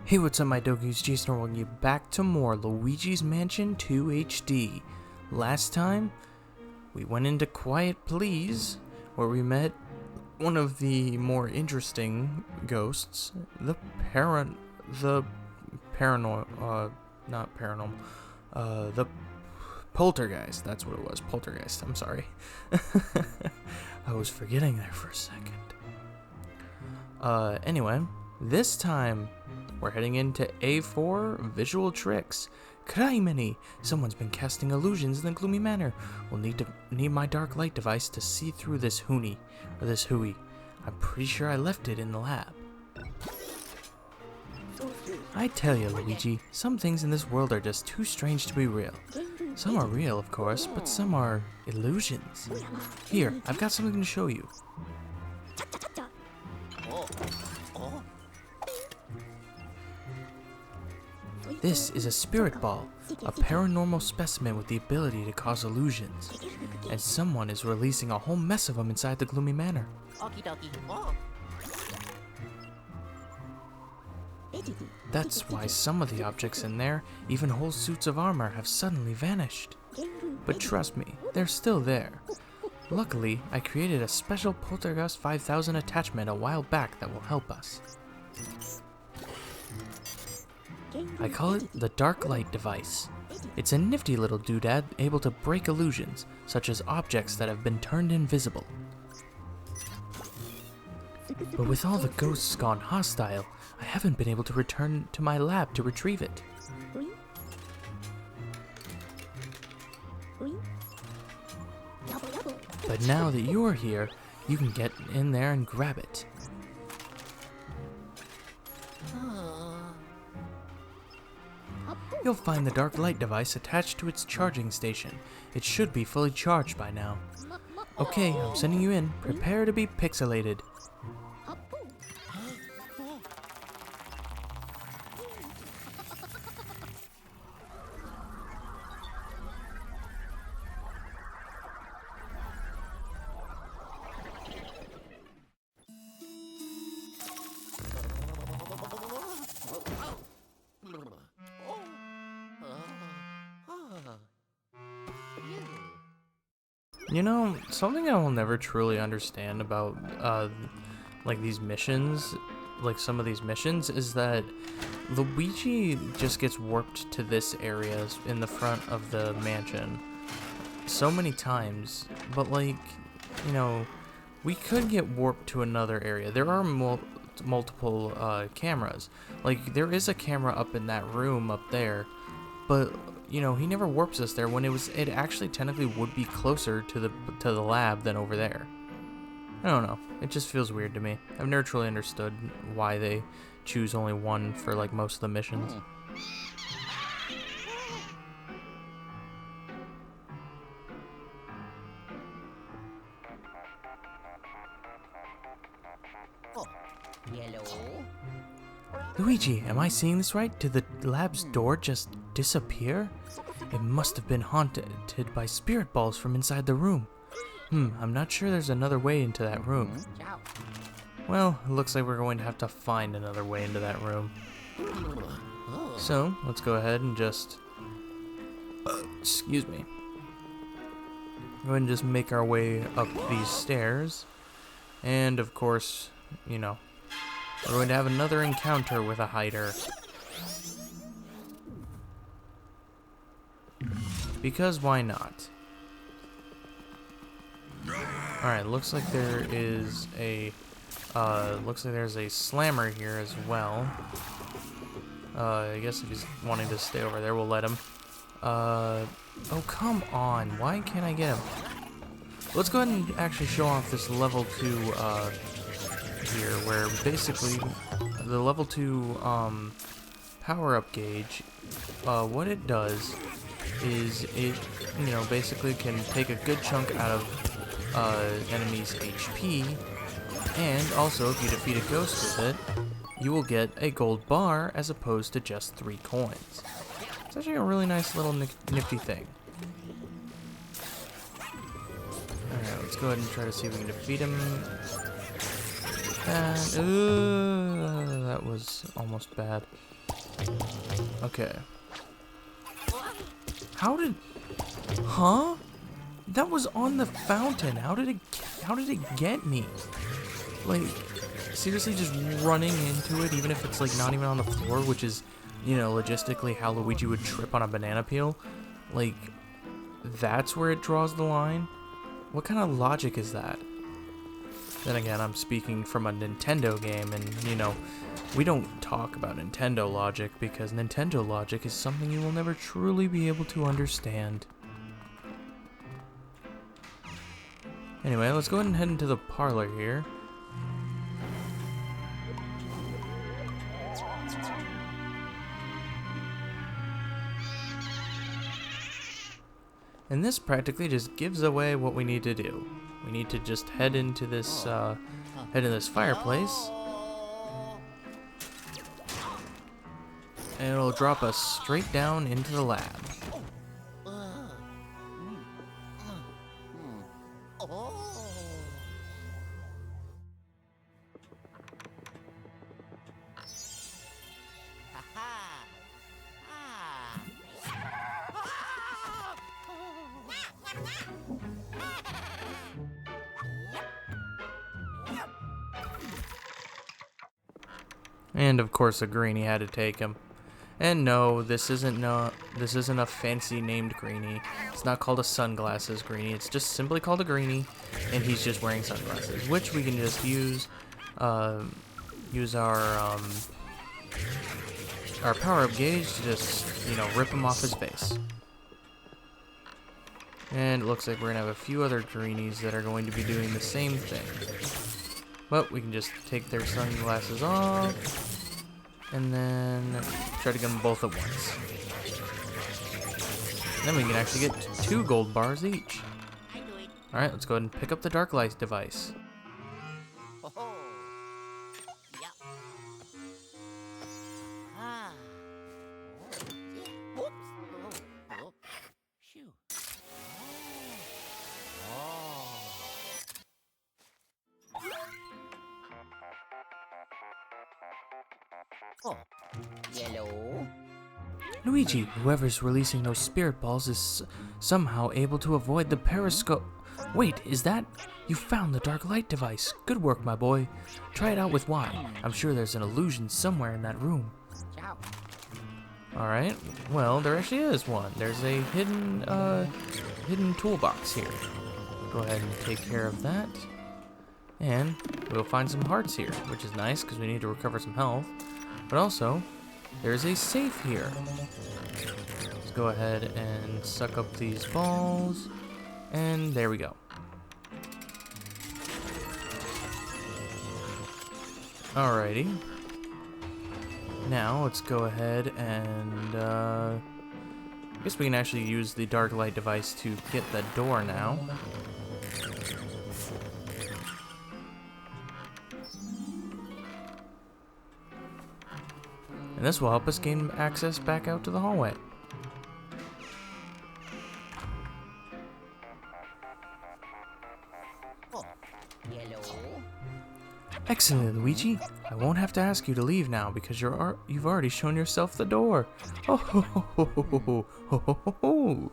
Hey, what's up my doggies, Jason, welcome you back to more Luigi's Mansion 2 HD. Last time, we went into Quiet Please, where we met one of the more interesting ghosts, the poltergeist, that's what it was, poltergeist, I'm sorry. I was forgetting there for a second. Anyway, this time, we're heading into A4 Visual Tricks. Criminy! Someone's been casting illusions in the Gloomy Manor. We'll need my dark light device to see through this hooey. I'm pretty sure I left it in the lab. I tell you, Luigi, some things in this world are just too strange to be real. Some are real, of course, but some are illusions. Here, I've got something to show you. This is a spirit ball, a paranormal specimen with the ability to cause illusions. And someone is releasing a whole mess of them inside the Gloomy Manor. That's why some of the objects in there, even whole suits of armor, have suddenly vanished. But trust me, they're still there. Luckily, I created a special Poltergeist 5000 attachment a while back that will help us. I call it the Dark Light Device. It's a nifty little doodad able to break illusions, such as objects that have been turned invisible. But with all the ghosts gone hostile, I haven't been able to return to my lab to retrieve it. But now that you're here, you can get in there and grab it. You'll find the dark light device attached to its charging station. It should be fully charged by now. Okay, I'm sending you in. Prepare to be pixelated. You know, something I will never truly understand about, like these missions, like some of these missions, is that Luigi just gets warped to this area in the front of the mansion so many times, but like, you know, we could get warped to another area. There are multiple cameras. Like, there is a camera up in that room up there, but you know, he never warps us there when it actually technically would be closer to the lab than over there. I don't know. It just feels weird to me. I've never truly understood why they choose only one for like most of the missions. Luigi, am I seeing this right? Did the lab's door just disappear? It must have been haunted by spirit balls from inside the room. I'm not sure there's another way into that room. Well, it looks like we're going to have to find another way into that room. So, let's go ahead and just... excuse me. Go ahead and just make our way up these stairs. And, of course, you know, we're going to have another encounter with a hider. Because why not? Alright, looks like there is a there's a slammer here as well. I guess if he's wanting to stay over there, we'll let him. Oh come on, why can't I get him? Let's go ahead and actually show off this level 2 here, where basically the level 2 power-up gauge, what it does is it, you know, basically can take a good chunk out of enemies' HP, and also if you defeat a ghost with it, you will get a gold bar as opposed to just 3 coins. It's actually a really nice little nifty thing. Alright, let's go ahead and try to see if we can defeat him. That was almost bad. Okay. How did... Huh? That was on the fountain. How did it get me? Like, seriously, just running into it, even if it's like not even on the floor, which is, you know, logistically how Luigi would trip on a banana peel. Like, that's where it draws the line? What kind of logic is that? Then again, I'm speaking from a Nintendo game, and, you know, we don't talk about Nintendo logic because Nintendo logic is something you will never truly be able to understand. Anyway, let's go ahead and head into the parlor here. And this practically just gives away what we need to do. We need to just head into this fireplace. And it'll drop us straight down into the lab. And of course, a greenie had to take him. And no, this isn't a fancy named greenie. It's not called a sunglasses greenie. It's just simply called a greenie, and he's just wearing sunglasses, which we can just use our power-up gauge to just, you know, rip him off his face. And it looks like we're gonna have a few other greenies that are going to be doing the same thing. But we can just take their sunglasses off. And then try to get them both at once. And then we can actually get 2 gold bars each. Alright, let's go ahead and pick up the dark light device. Oh, yellow. Luigi, whoever's releasing those spirit balls is somehow able to avoid the periscope. Wait, is that? You found the dark light device. Good work, my boy. Try it out with Y. I'm sure there's an illusion somewhere in that room. Ciao. Alright, well, there actually is one. There's a hidden toolbox here. Go ahead and take care of that. And we'll find some hearts here, which is nice because we need to recover some health. But also, there's a safe here. Let's go ahead and suck up these balls. And there we go. Alrighty. Now, let's go ahead and, I guess we can actually use the dark light device to get the door now. And this will help us gain access back out to the hallway. Oh, yellow. Excellent, Luigi. I won't have to ask you to leave now because you've already shown yourself the door. Oh, ho, ho, ho, ho, ho, ho, ho, ho.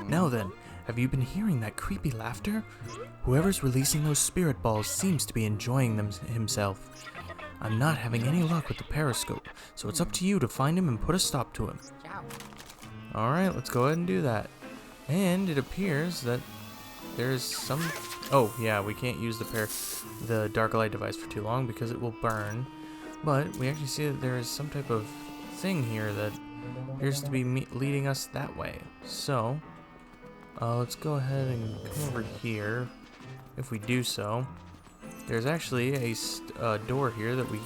Now then, have you been hearing that creepy laughter? Whoever's releasing those spirit balls seems to be enjoying them himself. I'm not having any luck with the periscope, so it's up to you to find him and put a stop to him. Ciao. Alright, let's go ahead and do that. And it appears that there's some... Oh, yeah, we can't use the dark light device for too long because it will burn. But we actually see that there is some type of thing here that appears to be leading us that way. So, let's go ahead and come over here. If we do so, there's actually a door here that we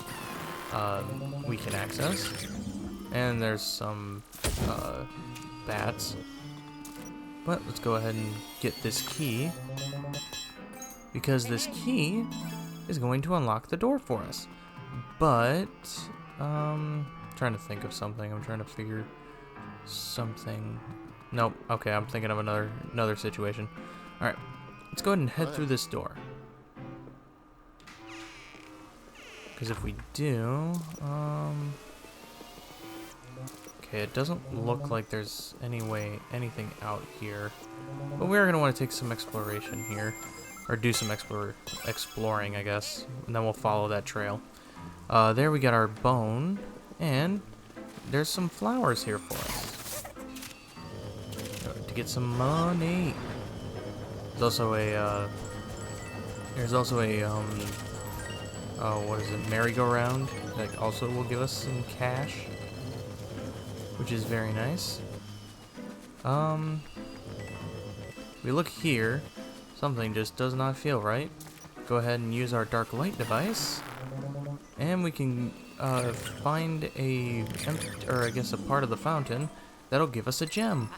can access. And there's some bats. But let's go ahead and get this key, because this key is going to unlock the door for us. But trying to think of something. I'm trying to figure something. Nope. Okay, I'm thinking of another situation. All right, let's go ahead and head through this door. Because if we do, Okay, it doesn't look like there's anything out here. But we're going to want to take some exploration here. Or do some exploring, I guess. And then we'll follow that trail. There we got our bone. And there's some flowers here for us. To get some money. There's also a, what is it, merry-go-round that also will give us some cash, which is very nice. We look here, something just does not feel right. Go ahead and use our dark light device, and we can find a part of the fountain that'll give us a gem.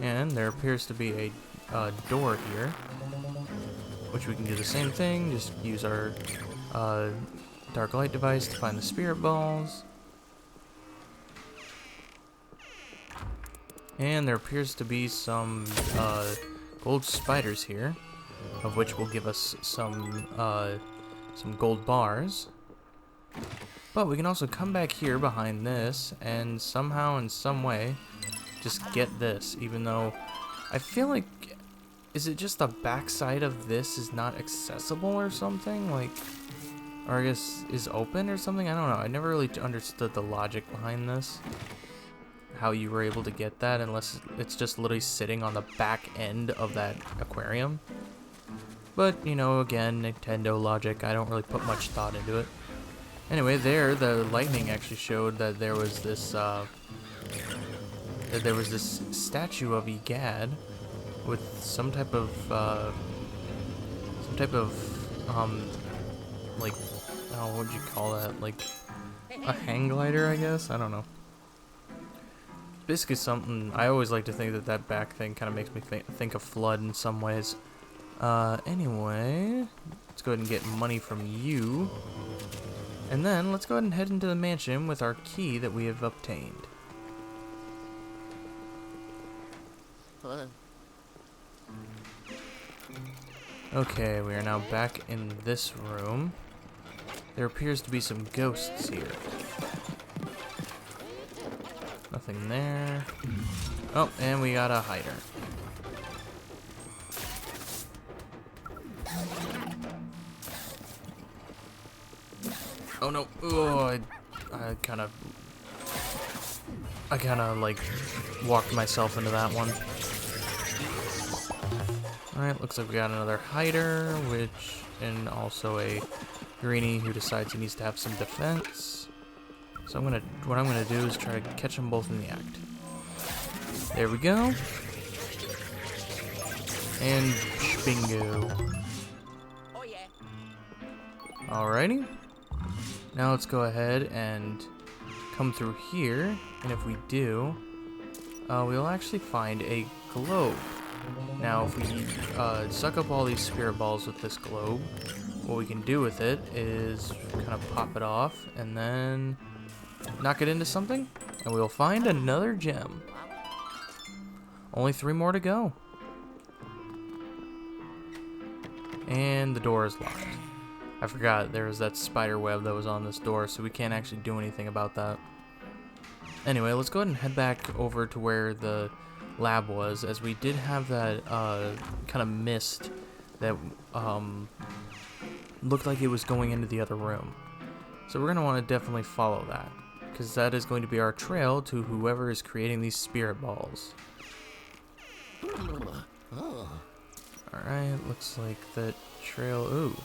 And there appears to be a door here, which we can do the same thing, just use our dark light device to find the spirit balls. And there appears to be some gold spiders here, of which will give us some gold bars. But we can also come back here behind this and somehow, in some way, just get this, even though I feel like, is it just the backside of this is not accessible or something? Like, or I guess is open or something? I don't know. I never really understood the logic behind this. How you were able to get that, unless it's just literally sitting on the back end of that aquarium. But, you know, again, Nintendo logic, I don't really put much thought into it. Anyway, there, the lightning actually showed that there was this, statue of Egad with some type of, like, oh, what would you call that? Like, a hang glider, I guess? I don't know. Basically something, I always like to think that that back thing kind of makes me think of Flood in some ways. Anyway, let's go ahead and get money from you. And then, let's go ahead and head into the mansion with our key that we have obtained. Okay, we are now back in this room. There appears to be some ghosts here. Nothing there. Oh, and we got a hider. Oh no! Oh, I kind of like walked myself into that one. All right, looks like we got another hider, and also a greenie who decides he needs to have some defense. So what I'm gonna do is try to catch them both in the act. There we go. And bingo. Oh yeah. Alrighty. Now let's go ahead and come through here, and if we do, we'll actually find a globe. Now, if we suck up all these spirit balls with this globe, what we can do with it is kind of pop it off, and then knock it into something, and we'll find another gem. Only 3 more to go. And the door is locked. I forgot there was that spider web that was on this door, so we can't actually do anything about that. Anyway, let's go ahead and head back over to where the lab was, as we did have that kind of mist that looked like it was going into the other room. So we're going to want to definitely follow that, because that is going to be our trail to whoever is creating these spirit balls. Alright, looks like that trail... Ooh.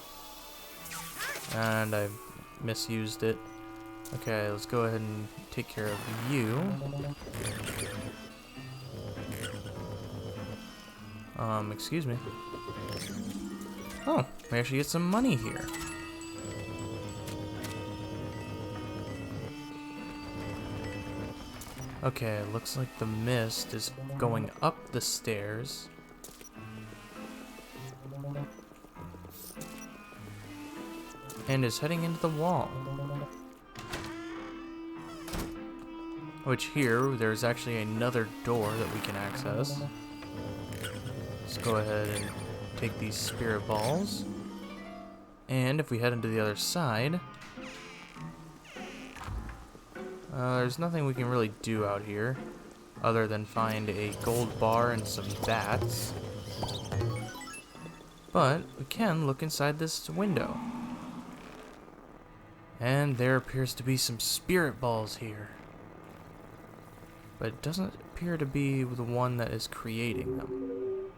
And I've misused it. Okay, let's go ahead and take care of you. Excuse me. Oh, we actually get some money here. Okay, looks like the mist is going up the stairs. And is heading into the wall. Which here, there's actually another door that we can access. Let's go ahead and take these spirit balls. And if we head into the other side, There's nothing we can really do out here other than find a gold bar and some bats. But we can look inside this window. And there appears to be some spirit balls here. But it doesn't appear to be the one that is creating them.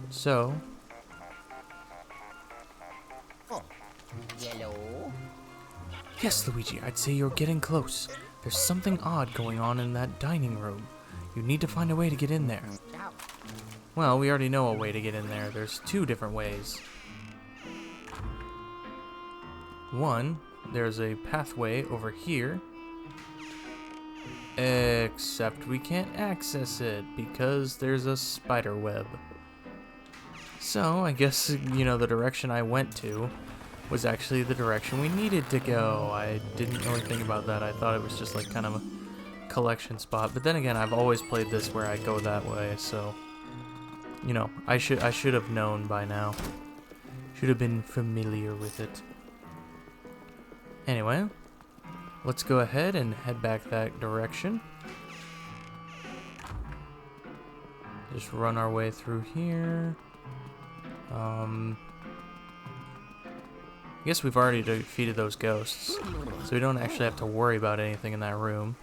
So, Oh, yellow. yes, Luigi, I'd say you're getting close. There's something odd going on in that dining room. You need to find a way to get in there. Ow. Well, we already know a way to get in there. There's two different ways. One, there's a pathway over here. Except we can't access it because there's a spider web. So, I guess, you know, the direction I went to was actually the direction we needed to go. I didn't really think about that. I thought it was just like kind of a collection spot. But then again, I've always played this where I go that way, so you know, I should have known by now. Should have been familiar with it. Anyway, let's go ahead and head back that direction. Just run our way through here. I guess we've already defeated those ghosts, so we don't actually have to worry about anything in that room.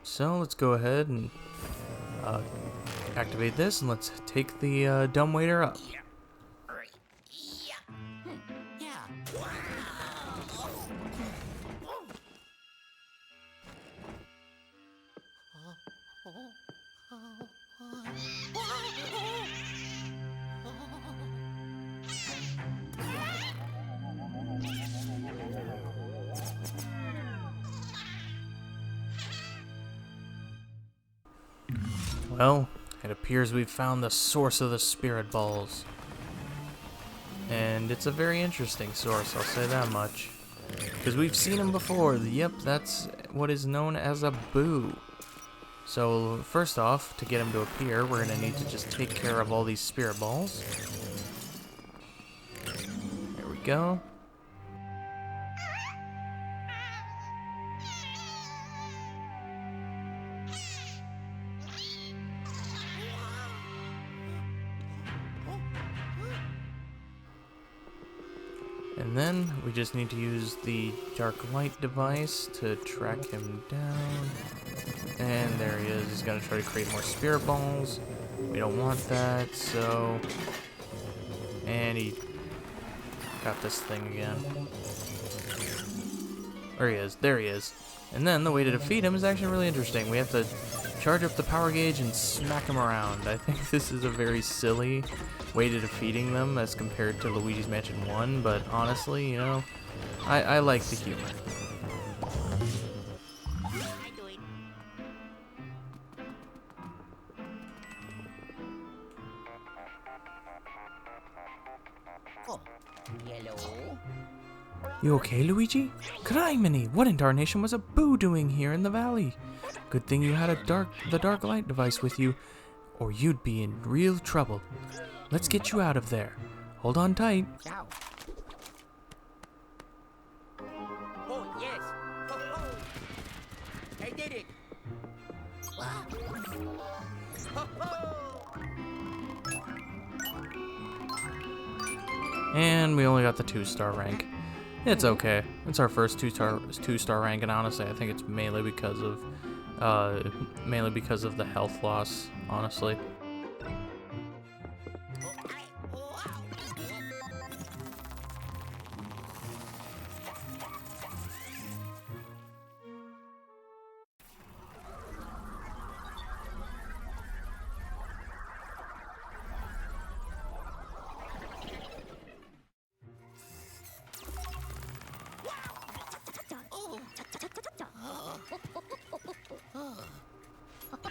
So let's go ahead and activate this, and let's take the dumbwaiter up. Yeah. Well, it appears we've found the source of the spirit balls. And it's a very interesting source, I'll say that much. Because we've seen them before. Yep, that's what is known as a boo. So, first off, to get him to appear, we're going to need to just take care of all these spirit balls. There we go. And then we just need to use the dark light device to track him down. And there he is. He's going to try to create more spirit balls. We don't want that, so... And he got this thing again. There he is. There he is. And then the way to defeat him is actually really interesting. We have to charge up the power gauge and smack him around. I think this is a very silly way to defeating them as compared to Luigi's Mansion 1, but honestly, you know, I like the humor. I do it. Oh, yellow. You okay, Luigi? Criminy! What in darnation was a boo doing here in the valley? Good thing you had the dark light device with you, or you'd be in real trouble. Let's get you out of there. Hold on tight. Ow. Oh, yes. Ho, ho. I did it. Ho, ho. And we only got the 2-star rank. It's okay. It's our first 2-star rank, and honestly, I think it's mainly because of the health loss, honestly.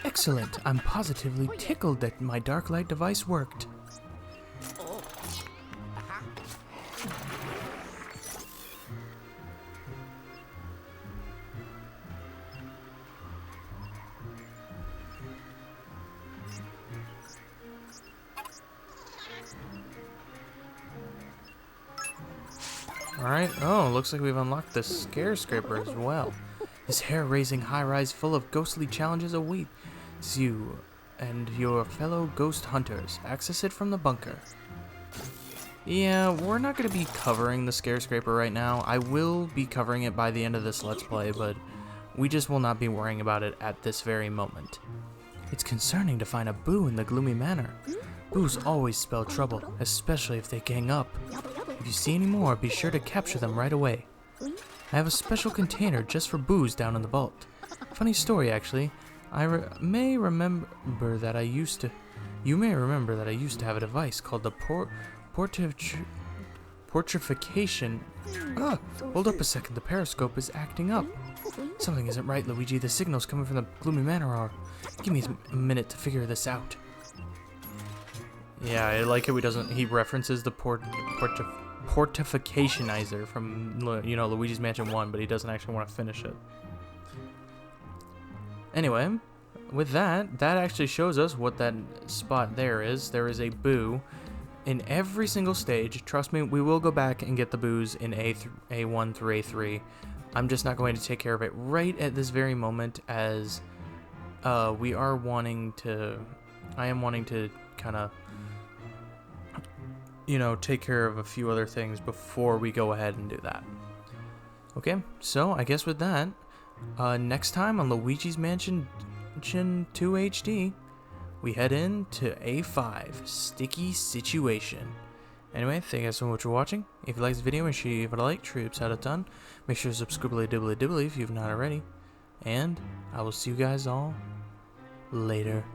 Excellent. I'm positively tickled that my dark light device worked. Oh. Aha. Alright, oh, looks like we've unlocked the Scare Scraper as well. This hair-raising high-rise full of ghostly challenges awaits you and your fellow ghost hunters. Access it from the bunker. Yeah, we're not going to be covering the Scare Scraper right now. I will be covering it by the end of this Let's Play, but we just will not be worrying about it at this very moment. It's concerning to find a Boo in the Gloomy Manor. Boos always spell trouble, especially if they gang up. If you see any more, be sure to capture them right away. I have a special container just for Boos down in the vault. Funny story, actually. You may remember that I used to have a device called the portrification. Hold up a second. The periscope is acting up. Something isn't right, Luigi. The signals coming from the Gloomy Manor are. Give me a minute to figure this out. Yeah, I like how he references the portificationizer from, Luigi's Mansion 1, but he doesn't actually want to finish it. Anyway, with that actually shows us what that spot there is. There is a Boo in every single stage. Trust me, we will go back and get the Boos in A1 through A3. I'm just not going to take care of it right at this very moment, as I am wanting to kind of, take care of a few other things before we go ahead and do that. Okay, so I guess with that, next time on Luigi's Mansion 2 HD, we head into A5, Sticky Situation. Anyway, thank you guys so much for watching. If you like this video, make sure you give it a like, troops out a ton. Make sure to subscribe dibbly dibbly if you've not already. And I will see you guys all later.